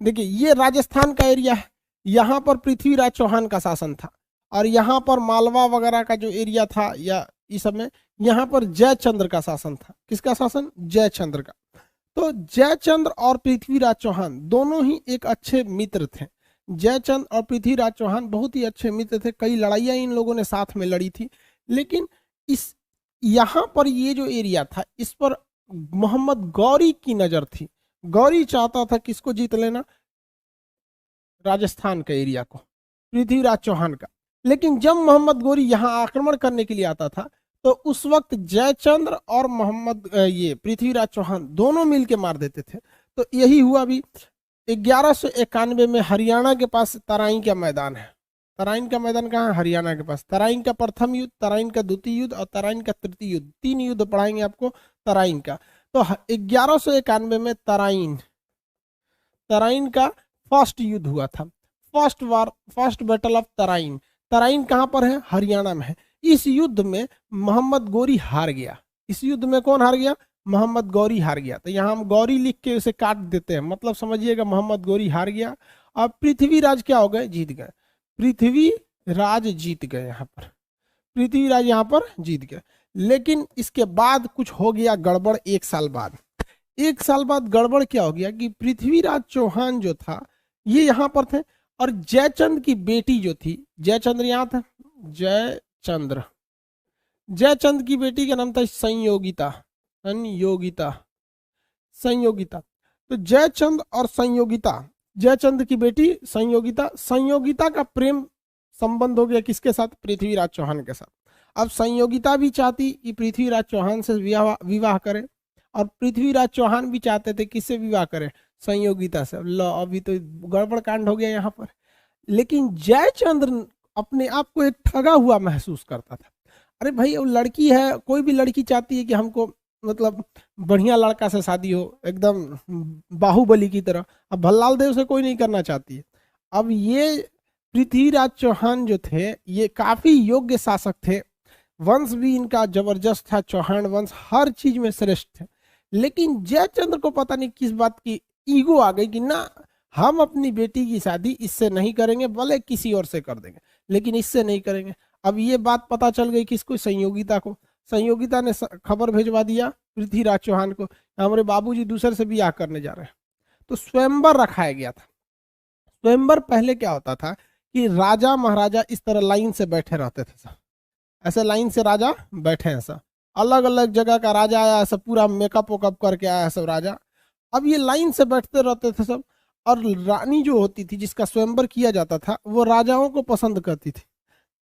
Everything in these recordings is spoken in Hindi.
देखिए ये राजस्थान का एरिया है, यहाँ पर पृथ्वीराज चौहान का शासन था, और यहाँ पर मालवा वगैरह का जो एरिया था या इस समय, यहाँ पर जयचंद्र का शासन था। किसका शासन? जयचंद्र का। तो जयचंद्र और पृथ्वीराज चौहान दोनों ही एक अच्छे मित्र थे। जयचंद्र और पृथ्वीराज चौहान बहुत ही अच्छे मित्र थे, कई लड़ाइयाँ इन लोगों ने साथ में लड़ी थी। लेकिन इस यहाँ पर ये जो एरिया था इस पर मोहम्मद गौरी की नजर थी। गौरी चाहता था किसको जीत लेना? राजस्थान का एरिया को, पृथ्वीराज चौहान का। लेकिन जब मोहम्मद गौरी यहाँ आक्रमण करने के लिए आता था तो उस वक्त जयचंद्र और ये पृथ्वीराज चौहान दोनों मिलके मार देते थे। तो यही हुआ भी 1191 में हरियाणा के पास तराइन का मैदान है। तराइन का मैदान कहाँ है? हरियाणा के पास। तराइन का प्रथम युद्ध, तराइन का द्वितीय युद्ध और तराइन का तृतीय युद्ध, 3 युद्ध पढ़ाएंगे आपको तराइन का। तो 1191 में तराइन तराइन का फर्स्ट युद्ध हुआ था। First battle of Tarain. Tarain कहाँ पर है? हरियाणा में है। इस युद्ध में मोहम्मद गौरी हार गया। इस युद्ध में कौन हार गया? मोहम्मद गौरी हार गया। तो यहाँ हम गौरी लिख के उसे काट देते हैं, मतलब समझिएगा मोहम्मद गौरी हार गया। अब पृथ्वीराज क्या हो गए? जीत गए। पृथ्वीराज जीत गए। यहाँ पर पृथ्वीराज यहाँ पर जीत गए। लेकिन इसके बाद कुछ हो गया गड़बड़। 1 साल बाद, 1 साल बाद गड़बड़ क्या हो गया कि पृथ्वीराज चौहान जो था ये यहाँ पर थे, और जयचंद्र की बेटी जो थी, जयचंद्र यहाँ था, जयचंद्र जयचंद्र की बेटी का नाम था संयोगिता। संयोगिता संयोगिता। तो जयचंद्र और संयोगिता, जयचंद्र की बेटी संयोगिता, संयोगिता का प्रेम संबंध हो गया किसके साथ? पृथ्वीराज चौहान के साथ। अब संयोगिता भी चाहती कि पृथ्वीराज चौहान से विवाह करे, और पृथ्वीराज चौहान भी चाहते थे किससे विवाह करें? संयोगिता से। लो अभी तो गड़बड़ कांड हो गया यहाँ पर। लेकिन जयचंद्र अपने आप को एक ठगा हुआ महसूस करता था। अरे भाई वो लड़की है, कोई भी लड़की चाहती है कि हमको मतलब बढ़िया लड़का से शादी हो, एकदम बाहुबली की तरह। अब भल्लाल देव से कोई नहीं करना चाहती है। अब ये पृथ्वीराज चौहान जो थे ये काफी योग्य शासक थे, वंश भी इनका जबरदस्त था, चौहान वंश हर चीज में श्रेष्ठ थे। लेकिन जयचंद्र को पता नहीं किस बात की ईगो आ गई कि ना, हम अपनी बेटी की शादी इससे नहीं करेंगे, भले किसी और से कर देंगे लेकिन इससे नहीं करेंगे। अब ये बात पता चल गई किसको? संयोगिता को। संयोगिता ने खबर भेजवा दिया पृथ्वीराज चौहान को, हमारे बाबूजी दूसरे से ब्याह करने जा रहे हैं। तो स्वयंवर रखाया गया था। स्वयंवर पहले क्या होता था कि राजा महाराजा इस तरह लाइन से बैठे रहते थे सब, ऐसे लाइन से राजा बैठे हैं सब, अलग अलग जगह का राजा आया, सब पूरा मेकअप वेकअप करके आया सब राजा। अब ये लाइन से बैठते रहते थे सब, और रानी जो होती थी जिसका स्वयंवर किया जाता था वो राजाओं को पसंद करती थी।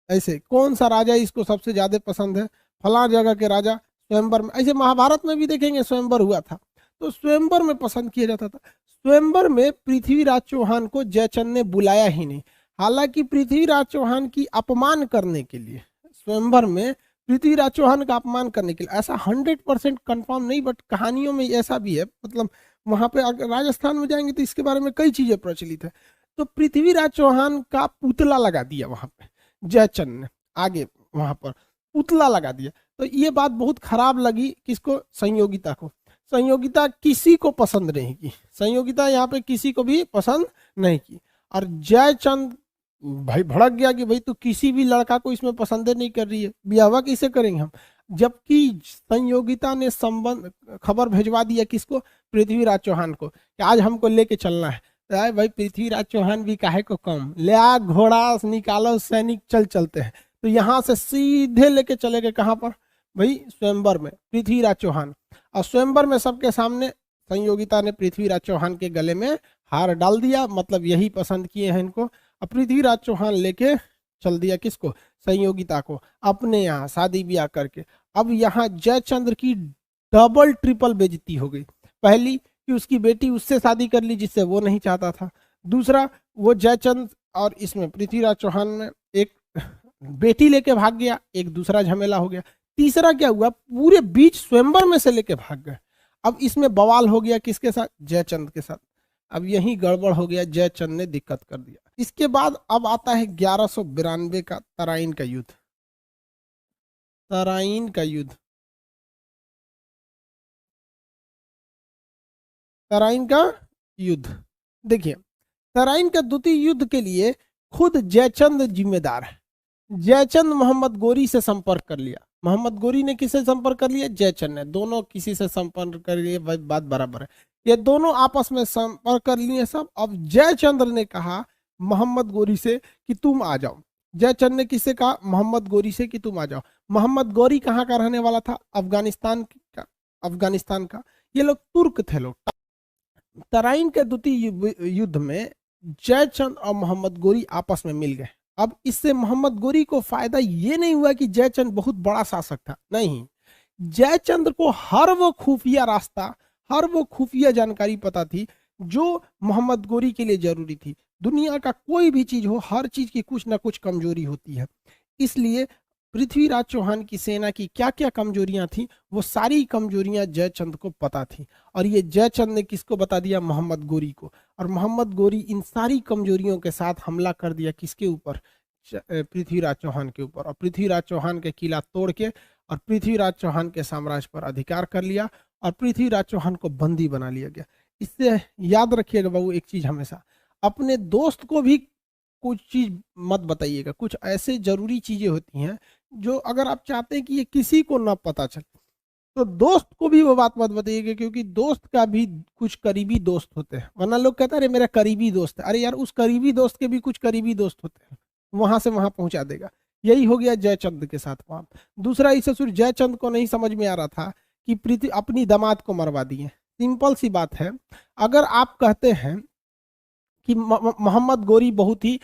ऐसे कौन सा राजा इसको सबसे ज्यादा पसंद है, फला जगह के राजा स्वयंवर में। ऐसे महाभारत में भी देखेंगे स्वयंवर हुआ था, तो स्वयंवर में पसंद किया जाता था। स्वयंवर में पृथ्वीराज चौहान को जयचंद ने बुलाया ही नहीं। हालांकि पृथ्वीराज चौहान की अपमान करने के लिए, स्वयंवर में पृथ्वीराज चौहान का अपमान करने के लिए, ऐसा 100% कंफर्म नहीं बट कहानियों में ऐसा भी है, मतलब वहां पे अगर राजस्थान में जाएंगे तो इसके बारे में कई चीजें प्रचलित है। तो पृथ्वीराज चौहान का पुतला लगा दिया वहां पे जयचंद ने, आगे वहां पर पुतला लगा दिया। तो ये बात बहुत खराब लगी किसको? संयोगिता को। संयोगिता किसी को पसंद नहीं की, संयोगिता यहाँ पे किसी को भी पसंद नहीं की। और जयचंद भाई भड़क गया कि भाई तू किसी भी लड़का को इसमें पसंद नहीं कर रही है, ब्याह किसे करेंगे हम। जबकि संयोगिता ने संबंध खबर भेजवा दिया किसको? पृथ्वीराज चौहान को, कि आज हमको लेके चलना है। तो भाई पृथ्वीराज चौहान भी काहे को कम, ले आ घोड़ा निकालो सैनिक, चल चलते हैं। तो यहाँ से सीधे लेके चले गए कहाँ पर? भाई स्वयंवर में पृथ्वीराज चौहान। और स्वयंवर में सबके सामने संयोगिता ने पृथ्वीराज चौहान के गले में हार डाल दिया, मतलब यही पसंद किए हैं इनको। अब पृथ्वीराज चौहान लेके चल दिया किसको? संयोगिता को, अपने यहाँ शादी ब्याह करके। अब यहाँ जयचंद्र की डबल ट्रिपल बेइज्जती हो गई। पहली कि उसकी बेटी उससे शादी कर ली जिससे वो नहीं चाहता था, दूसरा वो जयचंद और इसमें पृथ्वीराज चौहान में एक बेटी लेके भाग गया, एक दूसरा झमेला हो गया। तीसरा क्या हुआ, पूरे बीच स्वयंवर में से लेके भाग गए। अब इसमें बवाल हो गया किसके साथ? जयचंद के साथ। अब यही गड़बड़ हो गया, जयचंद ने दिक्कत कर दिया। इसके बाद अब आता है 1192 का तराइन का युद्ध। तराइन का युद्ध, तराइन का युद्ध देखिए, तराइन के द्वितीय युद्ध के लिए खुद जयचंद जिम्मेदार है। जयचंद मोहम्मद गोरी से संपर्क कर लिया। मोहम्मद गोरी ने किससे संपर्क कर लिया? जयचंद ने। दोनों किसी से संपर्क कर लिए, बात बराबर है। ये दोनों आपस में संपर्क कर लिए सब। अब जयचंद्र ने कहा मोहम्मद गोरी से कि तुम आ जाओ। जयचंद ने किससे कहा? मोहम्मद गोरी से कि तुम आ जाओ। मोहम्मद गोरी कहाँ का रहने वाला था? अफगानिस्तान का। ये लोग तुर्क थे लोग। तराइन के द्वितीय युद्ध में जयचंद और मोहम्मद गोरी आपस में मिल गए। अब इससे मोहम्मद गोरी को फायदा ये नहीं हुआ कि जयचंद बहुत बड़ा शासक था, नहीं। जयचंद्र को हर वो खुफिया रास्ता, हर वो खुफिया जानकारी पता थी जो मोहम्मद गोरी के लिए जरूरी थी। दुनिया का कोई भी चीज हो, हर चीज की कुछ ना कुछ कमजोरी होती है। इसलिए पृथ्वीराज चौहान की सेना की क्या क्या कमजोरियां थी, वो सारी कमजोरियां जयचंद को पता थी। और ये जयचंद ने किसको बता दिया? मोहम्मद गोरी को। और मोहम्मद गोरी इन सारी कमजोरियों के साथ हमला कर दिया किसके ऊपर? पृथ्वीराज चौहान के ऊपर। और पृथ्वीराज चौहान के किला तोड़ के और पृथ्वीराज चौहान के साम्राज्य पर अधिकार कर लिया और पृथ्वीराज चौहान को बंदी बना लिया गया। इससे याद रखिएगा बाबू एक चीज हमेशा, अपने दोस्त को भी कुछ चीज मत बताइएगा। कुछ ऐसे जरूरी चीजें होती हैं जो अगर आप चाहते हैं कि ये किसी को ना पता चले, तो दोस्त को भी वो बात मत बताइएगा, क्योंकि दोस्त का भी कुछ करीबी दोस्त होते हैं। वरना लोग कहते हैं अरे मेरा करीबी दोस्त है। अरे यार, उस करीबी दोस्त के भी कुछ करीबी दोस्त होते हैं, वहां से वहां पहुंचा देगा। यही हो गया जयचंद के साथ वहां। दूसरा, इस ससुर जयचंद को नहीं समझ में आ रहा था कि प्रीति अपनी दामाद को मरवा दिए। सिंपल सी बात है, अगर आप कहते हैं कि मोहम्मद गोरी बहुत ही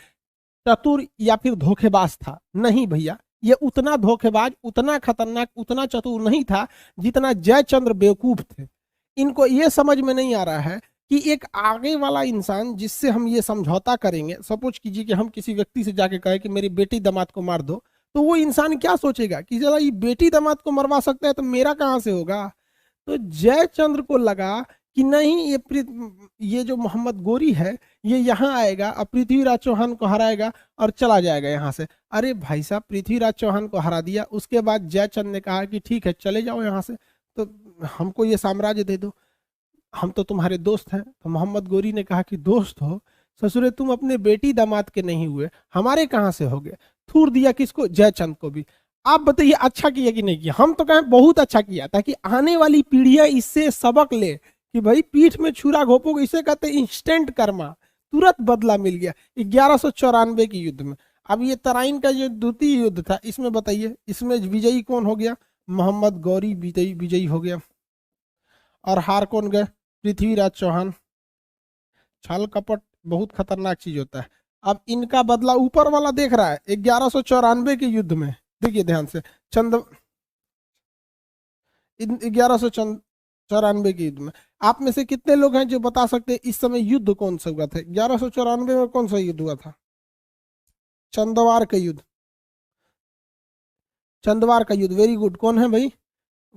चतुर या फिर धोखेबाज था, नहीं भैया, ये उतना धोखेबाज, उतना खतरनाक, उतना चतुर नहीं था जितना जयचंद्र बेवकूफ थे। इनको ये समझ में नहीं आ रहा है कि एक आगे वाला इंसान जिससे हम ये समझौता करेंगे, सपोज कीजिए कि हम किसी व्यक्ति से जाके कहें कि मेरी बेटी दामाद को मार दो, तो वो इंसान क्या सोचेगा कि चला ये बेटी दामाद को मरवा सकता है तो मेरा कहाँ से होगा। तो जयचंद्र को लगा कि नहीं, ये जो मोहम्मद गोरी है ये यहाँ आएगा और पृथ्वीराज चौहान को हराएगा और चला जाएगा यहाँ से। अरे भाई साहब, पृथ्वीराज चौहान को हरा दिया, उसके बाद जयचंद ने कहा कि ठीक है चले जाओ यहाँ से, तो हमको ये साम्राज्य दे दो, हम तो तुम्हारे दोस्त हैं। तो मोहम्मद गोरी ने कहा कि दोस्त हो ससुरे, तुम अपने बेटी दामाद के नहीं हुए, हमारे कहाँ से हो गए। थूर दिया किसको? जयचंद को भी। आप बताइए अच्छा किया कि नहीं किया? हम तो कहें बहुत अच्छा किया, ताकि आने वाली पीढ़ियां इससे सबक ले कि भाई पीठ में छुरा घोपोगे, इसे कहते इंस्टेंट कर्मा, तुरंत बदला मिल गया 1194 की युद्ध में। अब ये तराइन का जो द्वितीय युद्ध था, इसमें बताइए इसमें विजयी कौन हो गया? मोहम्मद गौरी विजयी हो गया। और हार कौन गए? पृथ्वीराज चौहान। छल कपट बहुत खतरनाक चीज होता है। अब इनका बदला ऊपर वाला देख रहा है 1194 के युद्ध में। देखिए ध्यान से, 1194 के युद्ध में आप में से कितने लोग हैं जो बता सकते हैं इस समय युद्ध कौन सा हुआ था? 1194 में कौन सा युद्ध हुआ था? चंदवार का युद्ध। चंदवार का युद्ध, वेरी गुड। कौन है भाई?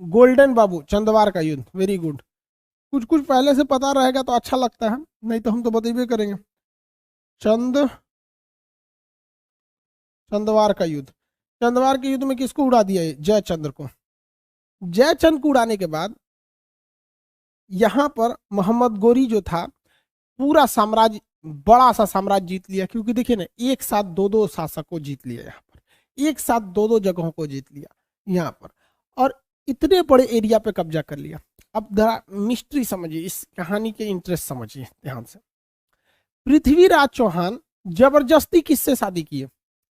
गोल्डन बाबू। चंदवार का युद्ध, वेरी गुड। कुछ कुछ पहले से पता रहेगा तो अच्छा लगता है, नहीं तो हम तो बतेबे करेंगे। चंदवार का युद्ध। चंदवार के युद्ध में किसको उड़ा दिया? जयचंद्र को। जयचंद को उड़ाने के बाद यहां पर मोहम्मद गोरी जो था पूरा साम्राज्य, बड़ा सा साम्राज्य जीत लिया। क्योंकि देखिए ना, एक साथ दो दो शासक को जीत लिया यहाँ पर, एक साथ दो दो जगहों को जीत लिया यहाँ पर, और इतने बड़े एरिया पे कब्जा कर लिया। अब जरा मिस्ट्री समझिए, इस कहानी के इंटरेस्ट समझिए ध्यान से। पृथ्वीराज चौहान जबरदस्ती किससे शादी किए?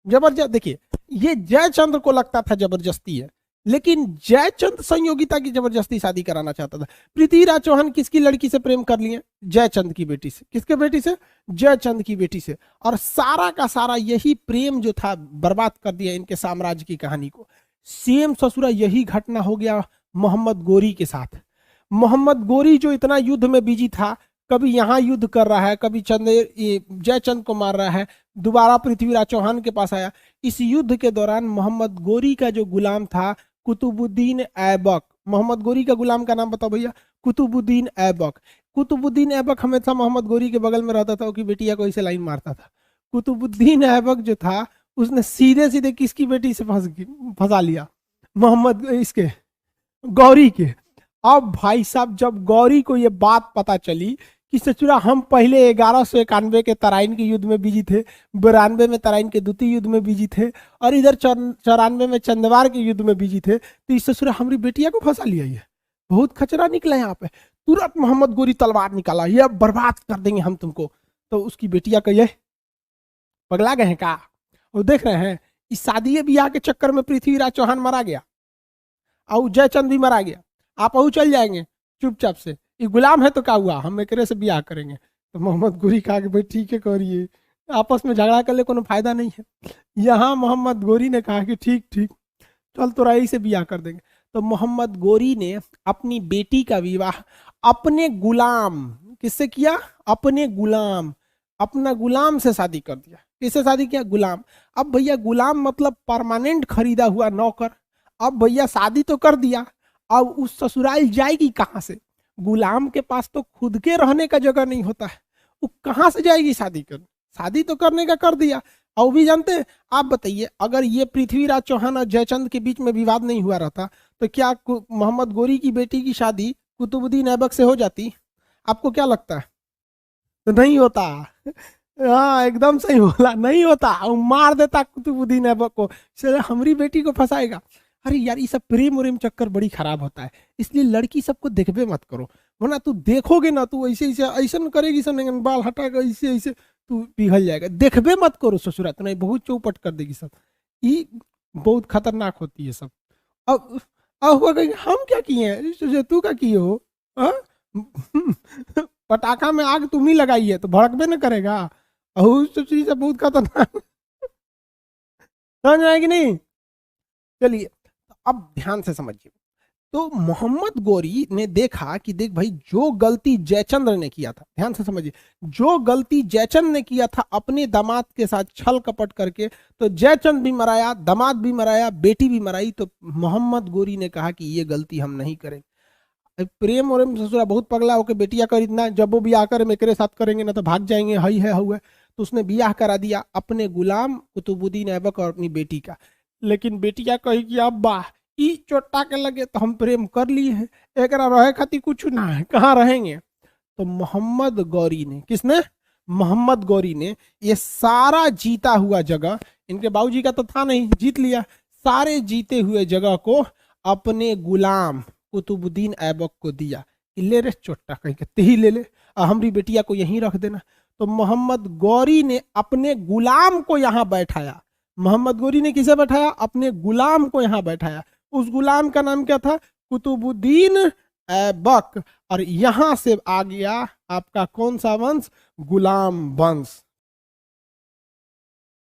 जबरदस्त। देखिए, ये जयचंद्र को लगता था जबरदस्ती है, लेकिन जयचंद संयोगिता की जबरदस्ती शादी कराना चाहता था। पृथ्वीराज चौहान किसकी लड़की से प्रेम कर लिए? जयचंद की बेटी से। किसके बेटी से? जयचंद की बेटी से। और सारा का सारा यही प्रेम जो था बर्बाद कर दिया इनके साम्राज्य की कहानी को। सेम ससुरा यही घटना हो गया मोहम्मद गोरी के साथ। मोहम्मद गोरी जो इतना युद्ध में बिजी था, कभी यहाँ युद्ध कर रहा है, कभी जयचंद को मार रहा है, दोबारा पृथ्वीराज चौहान के पास आया। इस युद्ध के दौरान मोहम्मद गोरी का जो गुलाम था कुतुबुद्दीन ऐबक, मोहम्मद गोरी का गुलाम का नाम बताओ भैया? कुतुबुद्दीन ऐबक। कुतुबुद्दीन ऐबक हमेशा मोहम्मद गोरी के बगल में रहता था, कि बेटिया को इसे लाइन मारता था। कुतुबुद्दीन ऐबक जो था उसने सीधे सीधे किसकी बेटी से फंसा लिया? मोहम्मद इसके गौरी के। अब भाई साहब, जब गौरी को ये बात पता चली कि सचुरा हम पहले 1191 के तराइन के युद्ध में बिजी थे, 92 में तराइन के द्वितीय युद्ध में बिजी थे, और इधर 94 में चंदवार के युद्ध में बिजी थे, तो इस ससुरा हमारी बेटिया को फंसा लिया। ये बहुत खचरा निकला यहाँ पे। तुरंत मोहम्मद गोरी तलवार निकाला, ये बर्बाद कर देंगे हम तुमको। तो उसकी बेटिया का ये पगला गए हैं का? वो देख रहे हैं इस शादी ब्याह के चक्कर में पृथ्वीराज चौहान मारा गया और जयचंद भी मारा गया। आप अहू चल जाएंगे चुपचाप से, ये गुलाम है तो क्या हुआ, हम एकरे से ब्याह करेंगे। तो मोहम्मद गोरी कहा कि भाई ठीक है करिए, आपस में झगड़ा कर ले कोनो फायदा नहीं है। यहाँ मोहम्मद गोरी ने कहा कि ठीक ठीक चल तो राई से ब्याह कर देंगे। तो मोहम्मद गोरी ने अपनी बेटी का विवाह अपने गुलाम, किससे किया? अपने गुलाम, अपना गुलाम से शादी कर दिया। किससे शादी किया? गुलाम। अब भैया गुलाम मतलब परमानेंट खरीदा हुआ नौकर। अब भैया शादी तो कर दिया, अब उस ससुराल जाएगी कहाँ से? गुलाम के पास तो खुद के रहने का जगह नहीं होता है, वो कहाँ से जाएगी शादी कर? शादी तो करने का कर दिया। और भी जानते हैं, आप बताइए अगर ये पृथ्वीराज चौहान और जयचंद के बीच में विवाद नहीं हुआ रहता तो क्या मोहम्मद गोरी की बेटी की शादी कुतुबुद्दीन ऐबक से हो जाती? आपको क्या लगता है? तो नहीं होता। हाँ एकदम सही बोला, नहीं होता। वो मार देता कुतुबुद्दीन ऐबक को, चलो हमारी बेटी को फंसाएगा। अरे यार ये सब प्रेम उरेम चक्कर बड़ी खराब होता है, इसलिए लड़की सबको देखबे मत करो, वरना तू देखोगे ना तू ऐसे ऐसे ऐसा करेगी, सब बाल हटाएगा ऐसे ऐसे, तू पिघल जाएगा। देखबे मत करो ससुरा, तो नहीं बहुत चौपट कर देगी सब। ये बहुत खतरनाक होती है सब। अब हुआ कहीं हम क्या किए हैं, तू क्या किए हो? पटाखा में आग तुम ही लगाई है तो भड़कबे न करेगा। ससुरी से बहुत खतरनाक समझ आएगी नहीं? चलिए अब ध्यान से समझिए। तो मोहम्मद गोरी ने देखा कि देख भाई जो गलती जयचंद्र ने किया था, ध्यान से समझिए, जो गलती जयचंद्र ने किया था अपने दामाद के साथ छल कपट करके, तो जयचंद भी मराया, दामाद भी मराया, बेटी भी मराई। तो मोहम्मद गोरी ने कहा कि ये गलती हम नहीं करेंगे। प्रेम और ससुरा बहुत पगला होकर बेटिया कर इतना, जब वो ब्याह कर मेरे साथ करेंगे ना तो भाग जाएंगे, हई है हुआ। तो उसने ब्याह करा दिया अपने गुलाम कुतुबुद्दीन ऐबक और अपनी बेटी का। लेकिन बेटिया कही कि अब्बा ई चोटा के लगे तो हम प्रेम कर लिए हैं, एक रहे खातिर कुछ ना है, कहाँ रहेंगे? तो मोहम्मद गौरी ने, किसने? मोहम्मद गौरी ने ये सारा जीता हुआ जगह, इनके बाबूजी का तो था नहीं, जीत लिया, सारे जीते हुए जगह को अपने गुलाम कुतुबुद्दीन ऐबक को दिया कि ले रे चोटा कहीं के ही ले ले, हमारी बेटिया को यहीं रख देना। तो मोहम्मद गौरी ने अपने गुलाम को यहाँ बैठाया। मोहम्मद गौरी ने किसे बैठाया? अपने गुलाम को यहाँ बैठाया। उस गुलाम का नाम क्या था? कुतुबुद्दीन ऐबक। और यहां से आ गया आपका कौन सा वंश? गुलाम वंश।